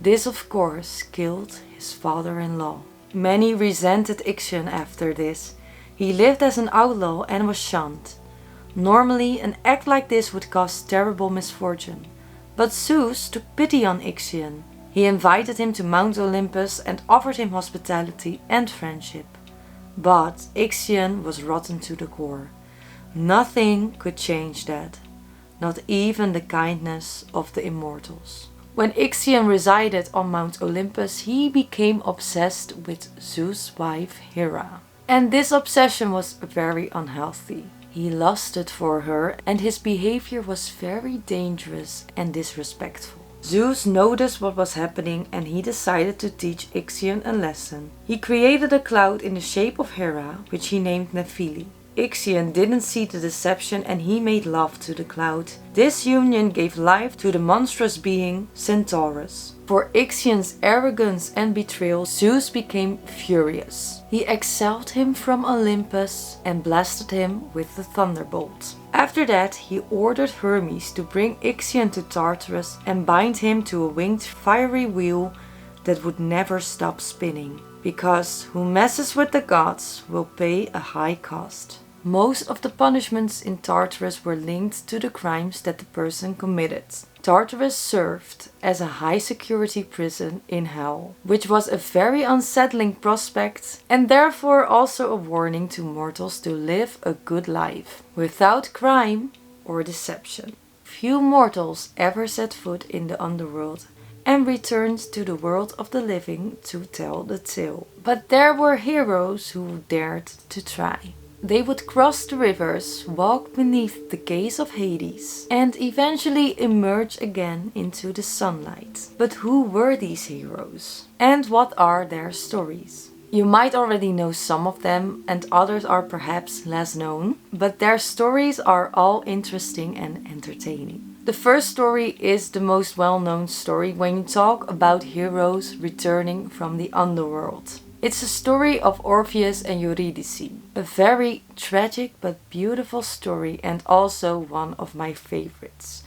This, of course, killed his father-in-law. Many resented Ixion after this. He lived as an outlaw and was shunned. Normally, an act like this would cause terrible misfortune. But Zeus took pity on Ixion. He invited him to Mount Olympus and offered him hospitality and friendship. But Ixion was rotten to the core. Nothing could change that. Not even the kindness of the immortals. When Ixion resided on Mount Olympus, he became obsessed with Zeus' wife Hera. And this obsession was very unhealthy. He lusted for her and his behavior was very dangerous and disrespectful. Zeus noticed what was happening and he decided to teach Ixion a lesson. He created a cloud in the shape of Hera, which he named Nephili. Ixion didn't see the deception and he made love to the cloud. This union gave life to the monstrous being Centaurus. For Ixion's arrogance and betrayal, Zeus became furious. He exiled him from Olympus and blasted him with the thunderbolt. After that, he ordered Hermes to bring Ixion to Tartarus and bind him to a winged fiery wheel that would never stop spinning. Because who messes with the gods will pay a high cost. Most of the punishments in Tartarus were linked to the crimes that the person committed. Tartarus served as a high security prison in hell, which was a very unsettling prospect and therefore also a warning to mortals to live a good life, without crime or deception. Few mortals ever set foot in the underworld and returned to the world of the living to tell the tale. But there were heroes who dared to try. They would cross the rivers, walk beneath the gaze of Hades, and eventually emerge again into the sunlight. But who were these heroes? And what are their stories? You might already know some of them, and others are perhaps less known, but their stories are all interesting and entertaining. The first story is the most well-known story when you talk about heroes returning from the underworld. It's a story of Orpheus and Euridice, a very tragic but beautiful story and also one of my favorites.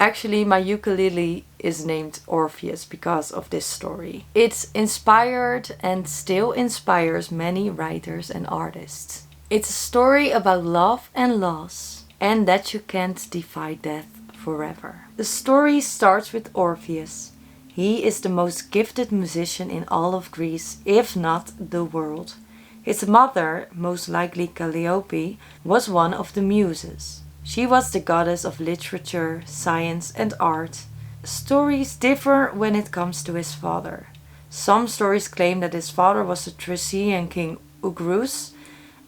Actually, my ukulele is named Orpheus because of this story. It's inspired and still inspires many writers and artists. It's a story about love and loss, and that you can't defy death forever. The story starts with Orpheus. He is the most gifted musician in all of Greece, if not the world. His mother, most likely Calliope, was one of the muses. She was the goddess of literature, science and art. Stories differ when it comes to his father. Some stories claim that his father was the Thracian king Oeagrus,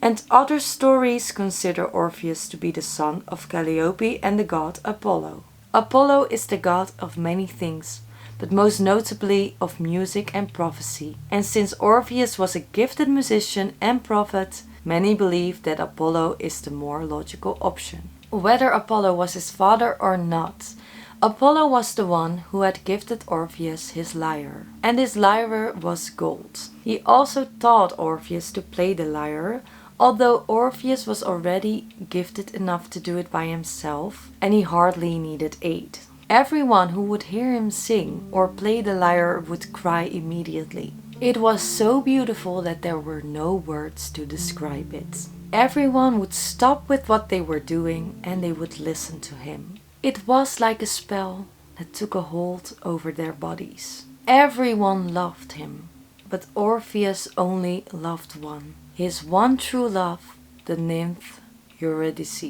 and other stories consider Orpheus to be the son of Calliope and the god Apollo. Apollo is the god of many things, but most notably of music and prophecy. And since Orpheus was a gifted musician and prophet, many believe that Apollo is the more logical option. Whether Apollo was his father or not, Apollo was the one who had gifted Orpheus his lyre, and his lyre was gold. He also taught Orpheus to play the lyre, although Orpheus was already gifted enough to do it by himself, and he hardly needed aid. Everyone who would hear him sing or play the lyre would cry immediately. It was so beautiful that there were no words to describe it. Everyone would stop with what they were doing and they would listen to him. It was like a spell that took a hold over their bodies. Everyone loved him, but Orpheus only loved one. His one true love, the nymph Euridice.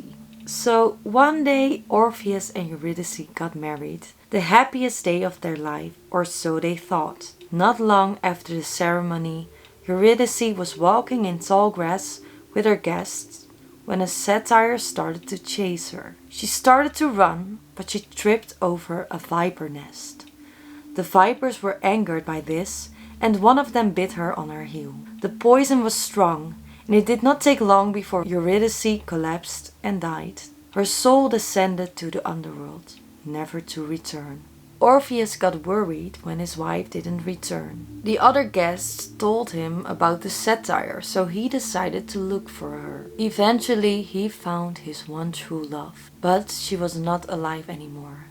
So one day Orpheus and Euridice got married, the happiest day of their life, or so they thought. Not long after the ceremony, Eurydice was walking in tall grass with her guests when a satyr started to chase her. She started to run, but she tripped over a viper nest. The vipers were angered by this, and one of them bit her on her heel. The poison was strong, and it did not take long before Eurydice collapsed and died. Her soul descended to the underworld, never to return. Orpheus got worried when his wife didn't return. The other guests told him about the satyr, so he decided to look for her. Eventually he found his one true love, but she was not alive anymore.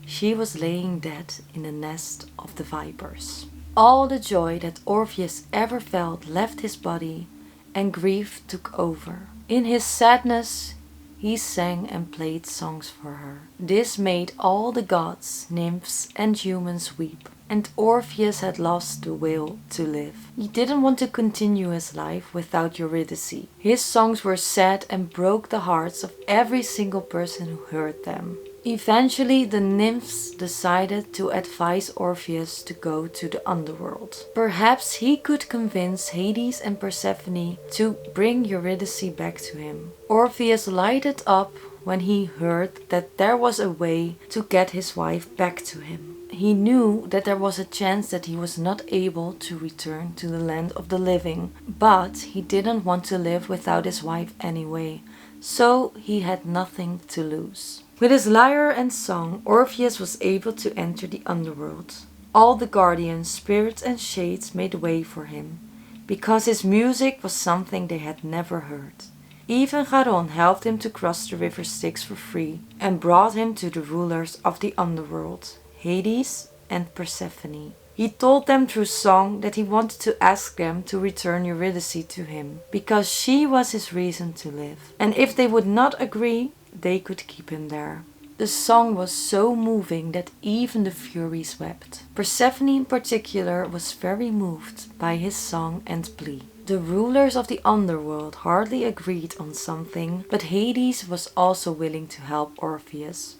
She was laying dead in the nest of the vipers. All the joy that Orpheus ever felt left his body, and grief took over. In his sadness, he sang and played songs for her. This made all the gods, nymphs and humans weep, and Orpheus had lost the will to live. He didn't want to continue his life without Eurydice. His songs were sad and broke the hearts of every single person who heard them. Eventually, the nymphs decided to advise Orpheus to go to the underworld. Perhaps he could convince Hades and Persephone to bring Eurydice back to him. Orpheus lighted up when he heard that there was a way to get his wife back to him. He knew that there was a chance that he was not able to return to the land of the living, but he didn't want to live without his wife anyway, so he had nothing to lose. With his lyre and song, Orpheus was able to enter the underworld. All the guardians, spirits and shades made way for him, because his music was something they had never heard. Even Charon helped him to cross the river Styx for free and brought him to the rulers of the underworld, Hades and Persephone. He told them through song that he wanted to ask them to return Euridice to him, because she was his reason to live. And if they would not agree, they could keep him there. The song was so moving that even the Furies wept. Persephone in particular was very moved by his song and plea. The rulers of the underworld hardly agreed on something, but Hades was also willing to help Orpheus,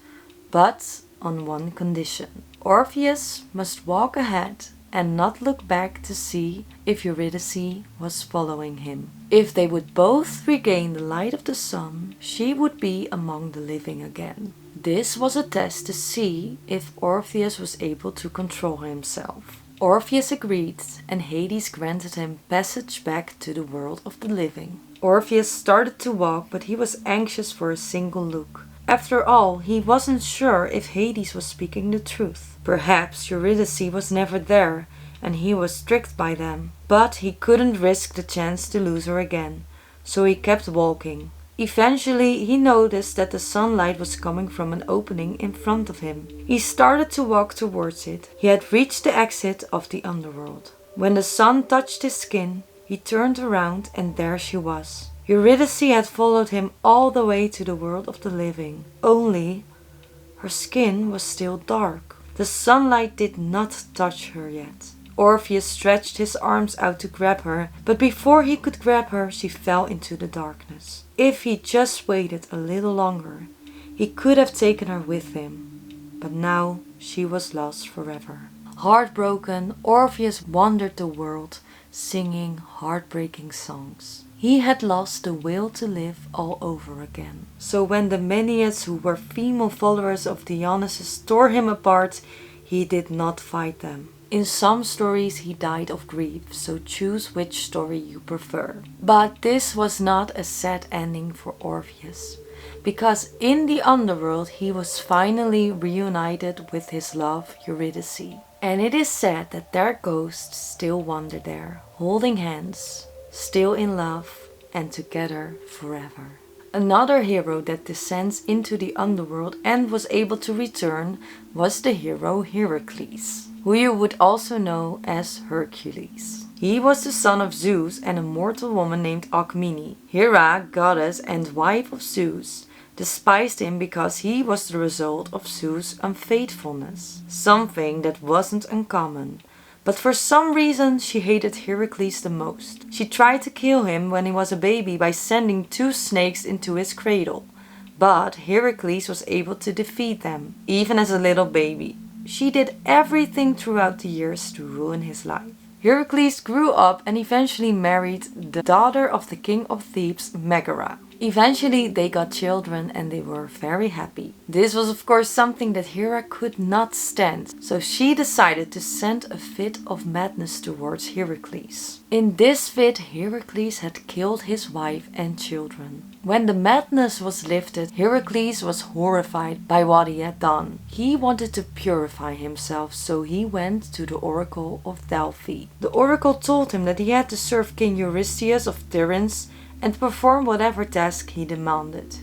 but on one condition. Orpheus must walk ahead and not look back to see if Euridice was following him. If they would both regain the light of the sun, she would be among the living again. This was a test to see if Orpheus was able to control himself. Orpheus agreed, and Hades granted him passage back to the world of the living. Orpheus started to walk, but he was anxious for a single look. After all, he wasn't sure if Hades was speaking the truth. Perhaps Euridice was never there, and he was tricked by them. But he couldn't risk the chance to lose her again, so he kept walking. Eventually, he noticed that the sunlight was coming from an opening in front of him. He started to walk towards it. He had reached the exit of the underworld. When the sun touched his skin, he turned around, and there she was. Euridice had followed him all the way to the world of the living. Only, her skin was still dark. The sunlight did not touch her yet. Orpheus stretched his arms out to grab her, but before he could grab her, she fell into the darkness. If he just waited a little longer, he could have taken her with him. But now she was lost forever. Heartbroken, Orpheus wandered the world, singing heartbreaking songs. He had lost the will to live all over again. So when the MYHTS, who were female followers of Dionysus, tore him apart, he did not fight them. In some stories he died of grief, so choose which story you prefer. But this was not a sad ending for Orpheus, because in the underworld he was finally reunited with his love Eurydice. And it is said that their ghosts still wander there, holding hands, still in love and together forever. Another hero that descends into the underworld and was able to return was the hero Herakles, who you would also know as Hercules. He was the son of Zeus and a mortal woman named Alcmene. Hera, goddess and wife of Zeus, despised him because he was the result of Zeus' unfaithfulness, something that wasn't uncommon. But for some reason she hated Herakles the most. She tried to kill him when he was a baby by sending 2 snakes into his cradle. But Herakles was able to defeat them, even as a little baby. She did everything throughout the years to ruin his life. Herakles grew up and eventually married the daughter of the king of Thebes, Megara. Eventually they got children and they were very happy. This was of course something that Hera could not stand, so she decided to send a fit of madness towards Herakles. In this fit, Herakles had killed his wife and children. When the madness was lifted, Herakles was horrified by what he had done. He wanted to purify himself, so he went to the oracle of Delphi. The oracle told him that he had to serve King Eurystheus of Tiryns and perform whatever task he demanded.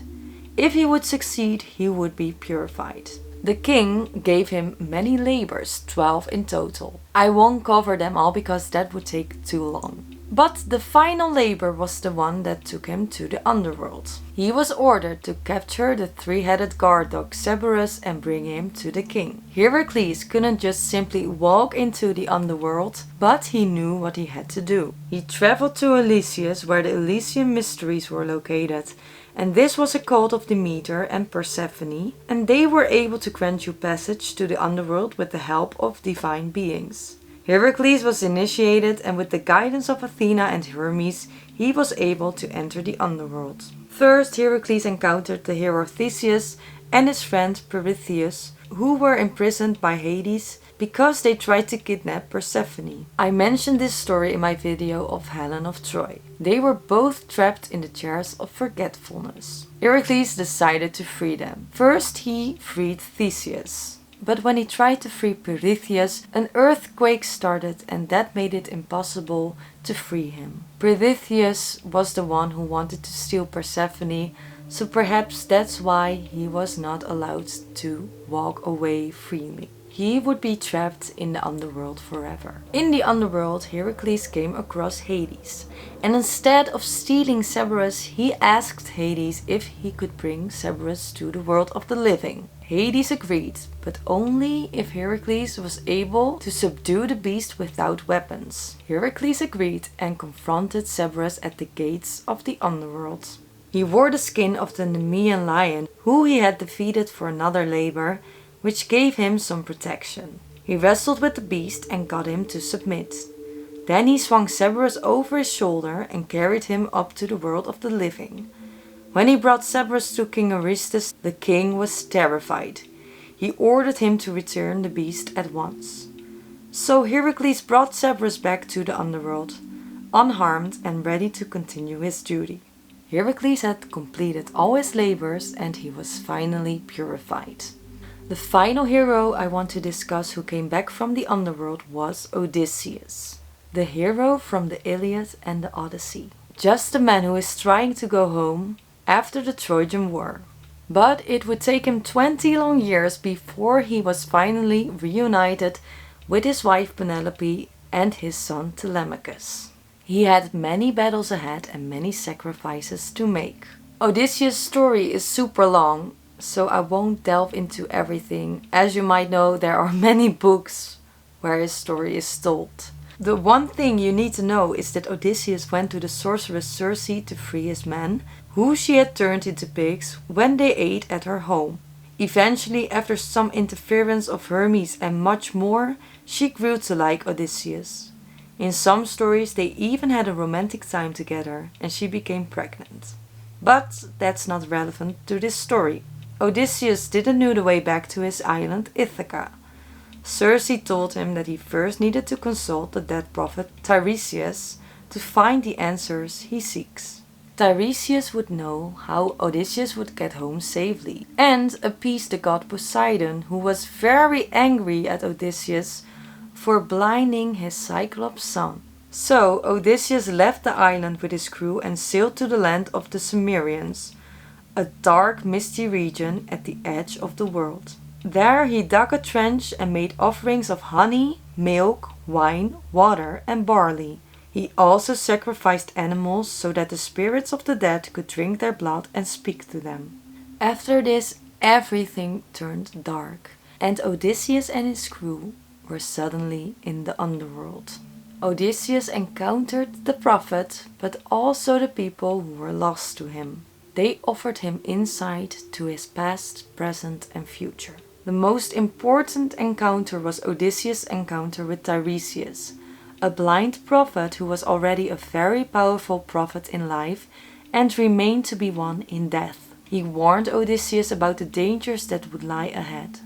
If he would succeed, he would be purified. The king gave him many labors, 12 in total. I won't cover them all because that would take too long. But the final labor was the one that took him to the underworld. He was ordered to capture the 3-headed guard dog Cerberus and bring him to the king. Herakles couldn't just simply walk into the underworld, but he knew what he had to do. He traveled to Elysium, where the Elysium mysteries were located, and this was a cult of Demeter and Persephone, and they were able to grant you passage to the underworld with the help of divine beings. Herakles was initiated, and with the guidance of Athena and Hermes, he was able to enter the underworld. First, Herakles encountered the hero Theseus and his friend Pirithous, who were imprisoned by Hades because they tried to kidnap Persephone. I mentioned this story in my video of Helen of Troy. They were both trapped in the chairs of forgetfulness. Herakles decided to free them. First, he freed Theseus. But when he tried to free Pirithous, an earthquake started and that made it impossible to free him. Pirithous was the one who wanted to steal Persephone, so perhaps that's why he was not allowed to walk away freely. he would be trapped in the underworld forever. In the underworld, Herakles came across Hades, and instead of stealing Cerberus, he asked Hades if he could bring Cerberus to the world of the living. Hades agreed, but only if Herakles was able to subdue the beast without weapons. Herakles agreed and confronted Cerberus at the gates of the underworld. He wore the skin of the Nemean lion, who he had defeated for another labor, which gave him some protection. He wrestled with the beast and got him to submit. Then he swung Cerberus over his shoulder and carried him up to the world of the living. When he brought Cerberus to King Eurystheus, the king was terrified. He ordered him to return the beast at once. So Herakles brought Cerberus back to the underworld, unharmed and ready to continue his duty. Herakles had completed all his labors and he was finally purified. The final hero I want to discuss who came back from the underworld was Odysseus, the hero from the Iliad and the Odyssey. Just a man who is trying to go home after the Trojan War. But it would take him 20 long years before he was finally reunited with his wife Penelope and his son Telemachus. He had many battles ahead and many sacrifices to make. Odysseus' story is super long, so I won't delve into everything. As you might know, there are many books where his story is told. The one thing you need to know is that Odysseus went to the sorceress Circe to free his men, who she had turned into pigs when they ate at her home. Eventually, after some interference of Hermes and much more, she grew to like Odysseus. In some stories they even had a romantic time together and she became pregnant. But that's not relevant to this story. Odysseus didn't know the way back to his island Ithaca. Circe told him that he first needed to consult the dead prophet Tiresias to find the answers he seeks. Tiresias would know how Odysseus would get home safely and appease the god Poseidon, who was very angry at Odysseus for blinding his Cyclops son. So Odysseus left the island with his crew and sailed to the land of the Cimmerians, a dark, misty region at the edge of the world. There he dug a trench and made offerings of honey, milk, wine, water, and barley. He also sacrificed animals so that the spirits of the dead could drink their blood and speak to them. After this, everything turned dark, and Odysseus and his crew were suddenly in the underworld. Odysseus encountered the prophet, but also the people who were lost to him. They offered him insight to his past, present, and future. The most important encounter was Odysseus' encounter with Tiresias, a blind prophet who was already a very powerful prophet in life and remained to be one in death. He warned Odysseus about the dangers that would lie ahead,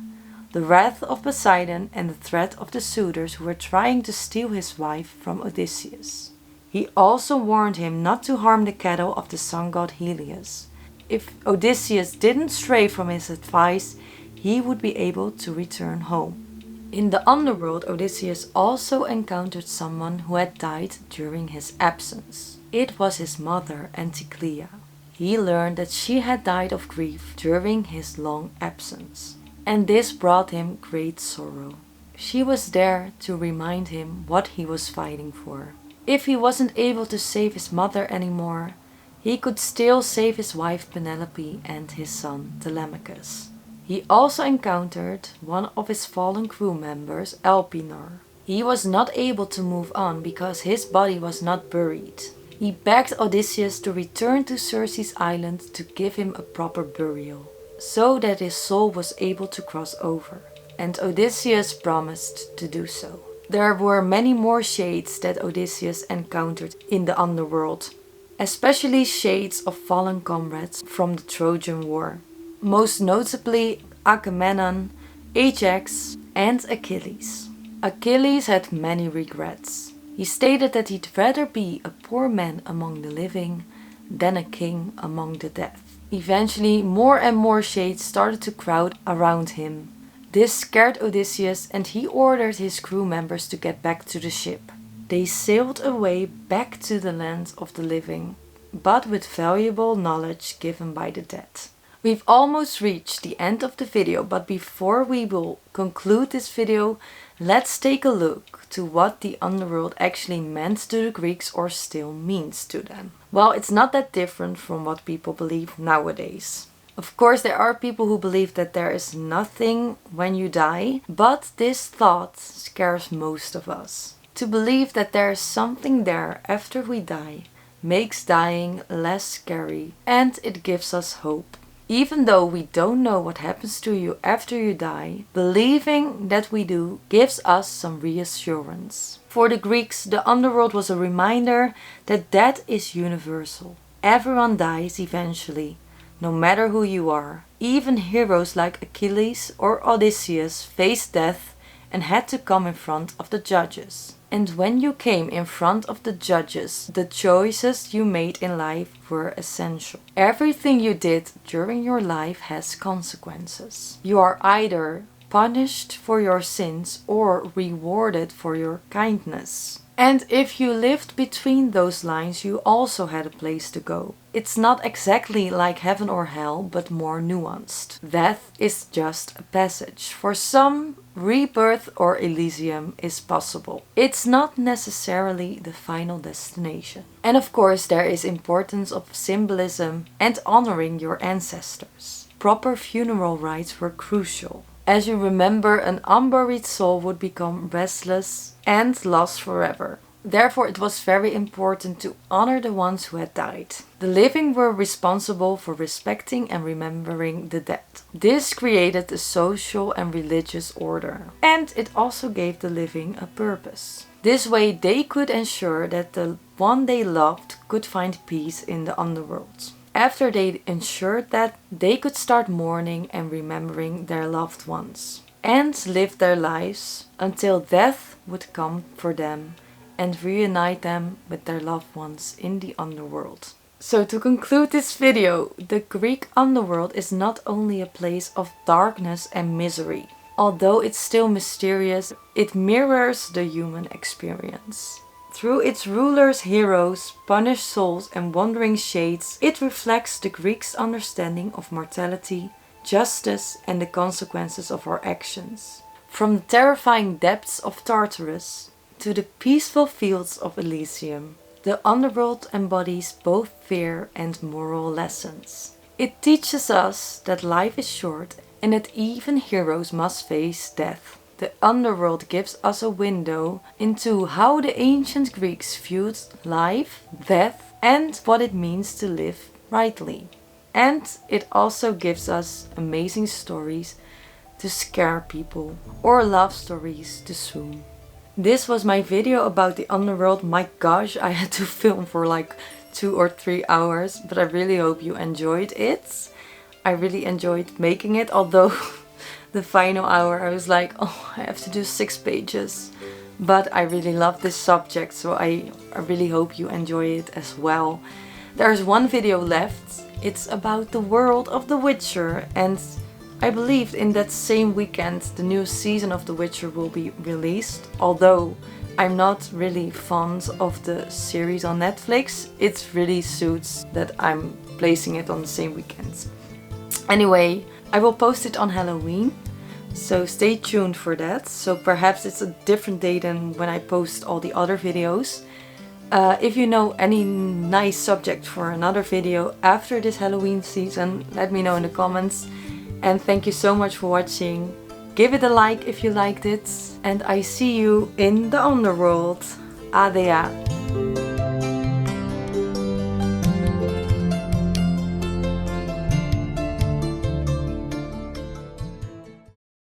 the wrath of Poseidon and the threat of the suitors who were trying to steal his wife from Odysseus. He also warned him not to harm the cattle of the sun god Helios. If Odysseus didn't stray from his advice, he would be able to return home. In the underworld, Odysseus also encountered someone who had died during his absence. It was his mother, Anticlea. He learned that she had died of grief during his long absence, and this brought him great sorrow. She was there to remind him what he was fighting for. If he wasn't able to save his mother anymore, he could still save his wife Penelope and his son Telemachus. He also encountered one of his fallen crew members, Elpenor. He was not able to move on because his body was not buried. He begged Odysseus to return to Circe's island to give him a proper burial, so that his soul was able to cross over, and Odysseus promised to do so. There were many more shades that Odysseus encountered in the underworld, especially shades of fallen comrades from the Trojan War, most notably Agamemnon, Ajax, and Achilles. Achilles had many regrets. He stated that he'd rather be a poor man among the living than a king among the dead. Eventually, more and more shades started to crowd around him. This scared Odysseus and he ordered his crew members to get back to the ship. They sailed away back to the land of the living, but with valuable knowledge given by the dead. We've almost reached the end of the video, but before we will conclude this video, let's take a look to what the underworld actually meant to the Greeks or still means to them. Well, it's not that different from what people believe nowadays. Of course, there are people who believe that there is nothing when you die, but this thought scares most of us. To believe that there is something there after we die makes dying less scary, and it gives us hope. Even though we don't know what happens to you after you die, believing that we do gives us some reassurance. For the Greeks, the underworld was a reminder that death is universal. Everyone dies eventually, no matter who you are. Even heroes like Achilles or Odysseus faced death and had to come in front of the judges. And when you came in front of the judges, the choices you made in life were essential. Everything you did during your life has consequences. You are either punished for your sins or rewarded for your kindness. And if you lived between those lines, you also had a place to go. It's not exactly like heaven or hell, but more nuanced. Death is just a passage. For some, rebirth or Elysium is possible. It's not necessarily the final destination. And of course, there is importance of symbolism and honoring your ancestors. Proper funeral rites were crucial. As you remember, an unburied soul would become restless and lost forever. Therefore, it was very important to honor the ones who had died. The living were responsible for respecting and remembering the dead. This created a social and religious order, and it also gave the living a purpose. This way, they could ensure that the one they loved could find peace in the underworld. After they ensured that, they could start mourning and remembering their loved ones, and live their lives until death would come for them and reunite them with their loved ones in the underworld. So to conclude this video, the Greek underworld is not only a place of darkness and misery. Although it's still mysterious, it mirrors the human experience. Through its rulers, heroes, punished souls and wandering shades, it reflects the Greeks' understanding of mortality, justice and the consequences of our actions. From the terrifying depths of Tartarus to the peaceful fields of Elysium, the underworld embodies both fear and moral lessons. It teaches us that life is short and that even heroes must face death. The underworld gives us a window into how the ancient Greeks viewed life, death, and what it means to live rightly. And it also gives us amazing stories to scare people or love stories to swoon. This was my video about the underworld. My gosh, I had to film for like 2 or 3 hours, but I really hope you enjoyed it. I really enjoyed making it, although the final hour I was like, oh, I have to do 6 pages. But I really love this subject, so I really hope you enjoy it as well. There's one video left. It's about the world of The Witcher, and I believe in that same weekend the new season of The Witcher will be released. Although I'm not really fond of the series on Netflix, it really suits that I'm placing it on the same weekend. Anyway, I will post it on Halloween, so stay tuned for that. So perhaps it's a different day than when I post all the other videos. If you know any nice subject for another video after this Halloween season, let me know in the comments. And thank you so much for watching. Give it a like if you liked it. And I see you in the underworld. Adea.